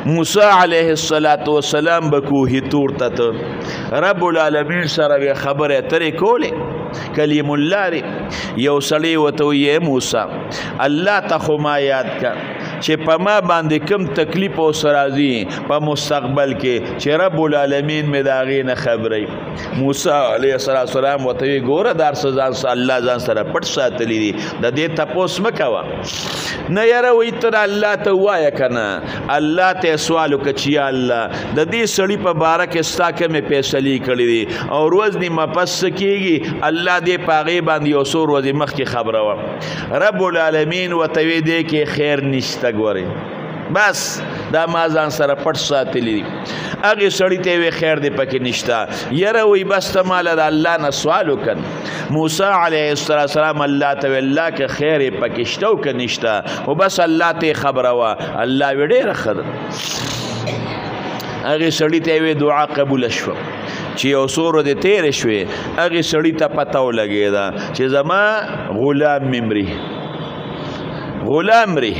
موسی علیه السلام به کوه طور ته رب العالمین سره خبره اترې کولې کلیم الله یو سړی ورته ویې موسی الله ته خو ما یاد کړه چې په ما باندې کوم تکلیف اوس راځي په مستقبل کې چې رب العالمین مې د هغې نه خبروي موسی علیه السلام ورته ویې ګوره دا هر څه الله ځان سره پټ ساتلی دي د دې تپوس مه کوه نه یاره وایي ته الله ته ووایه که نه الله ته یې سوال وکړه چې یا الله د دې سړي په باره کې ستا کومې فیصلې کړي دي او ورځ نیمه پس څه کېږي الله دې په هغې باندې یو څو ورځې مخکې خبره وه رب العالمین ورته ویې دې کې خیر نشته ګورې بس دا ما ځان سره پټ ساتلی دي هغې سړي ته یې ویې خیر دې پکې نشته یاره وایي بس ته ماله د الله نه سوال وکړ موسی علیه السلام الله ته ویل الله که خیر یې پکې شته او که نشته خو بس الله ته یې خبره وه الله ویې ډېره ښه ده هغې سړي ته یې ویې دعا قبوله شوه چې یو څو ورځې تېرې شوې هغې سړي ته پته ولګېده چې زما غلام مې مري غلام مري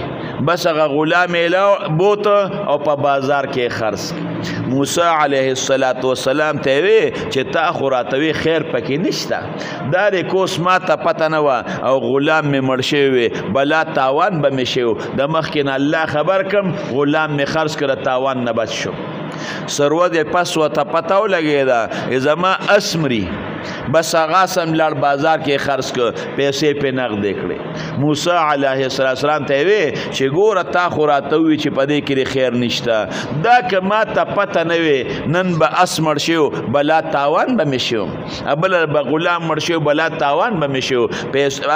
بس هغه غلام یې بوته او په بازار کې خرڅ موسی علیه السلام ته وی چې تا خو راته وی خیر پکې نشته دا د کوس ما ته پته نه وه او غلام مې مړ شوی وی بلا تاوان به مې شو د مخکې نه الله خبر کم غلام مې خرڅ کړه تاوان نه بچ شو سروه د پس ورته پته ولګېده زما اس مري بس هغه سم لاړ بازار کې خرڅ کړ پیسې پې نغدې کړې موسی علیه السلام ته یې وی چې ګوره تا خو راته ووي چې په دې کې خیر نشته دا که ما ته پته نه وي نن به اس مړ شو بلا تاوان به مې شو بله به غلام مړ شو بلا تاوان به مې شو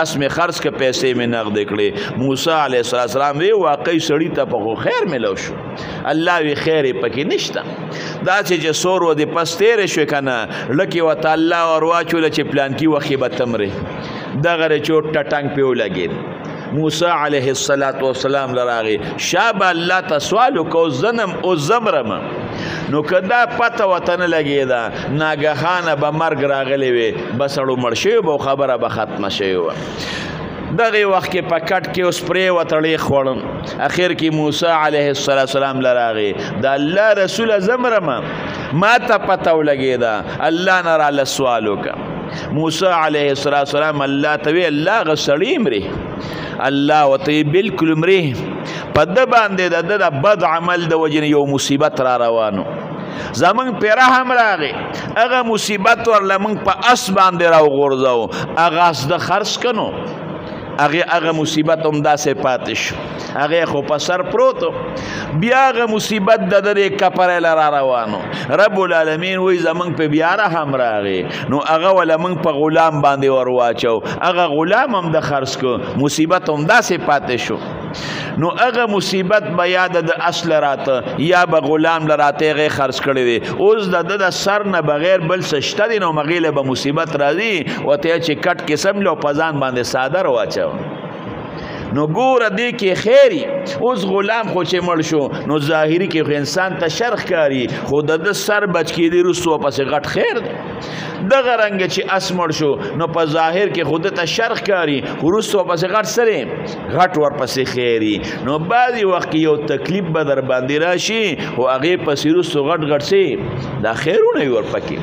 اس مې خرڅ کړ پیسې مې نغدې کړې موسی علیه السلام وی واقعي سړي ته په خو خیر میلو شو الله وی خیر یې پکې نشته دا چې څو ورځې پس تېرې شوې که نه لکې ورته الله ورواچوله چې پلانکي وخت به ته مرې دغه چوټ ټټنګ پې ولګېد موسی علیه السلام لراغې شابه الله ته سوال وکړو زنم او زمرمه نو که دا پته ورته نه لګېده ناګهانه به مرګ راغلی وې بس اړو مړ شوی به خبره به ختمه شوې وه دغه وخت کې په کټ کې اوس پرې وتړې خوړم اخر کې موسی علیه السلام لراغې د الله رسوله زمرمه ما ته پته ولګېده الله نه راله سوال وکړه موسی علیه السلام الله ته وی الله هغه سړی مري الله ورته بلکل مري په ده باندې د ده د بد عمل د وجې نه یو مصیبت را روانو زمونږ پې رحم راغی هغه مصیبت ورله موږ په اس باندې راوغورځو هغه اس د خرڅ کنو هغه مصیبت هم داسې پاتې شو هغه خو په سر پروت بیا هغه مصیبت د دې کپړې را روانو رب العالمین وی زمونږ په بیا رحم راغی نو هغه ولا موږ په غلام باندې ور واچو هغه غلام هم د خرڅ کو مصیبت هم داسې پاتې شو نو هغه مصیبت به یا د اصل راته یا به غلام لراته هغې خرڅ کړی دی اوس د ده د سر نه بغیر بل څه شته دی نو هغې له به مصیبت راځي ورته چې کټ کې سملو په ځان باندې څادر واچو نو ګوره دې کې خیری اوس غلام خو چې مړ شو نو ظاهري کې خو انسان ته شر ښکاري خو د ده سر بچ کېدي وروسته ورپسې غټ خیر دی دغه رنګه چې اس مړ شو نو په ظاهر کې خو ده ته شر ښکاري خو وروسته ورپسې غټ سره غټ ورپسې خیري نو بعضې وخت کې یو تکلیف به در باندې راشي خو هغې پسې وروسته غټ غټ سي دا خیرونه وي ورپکې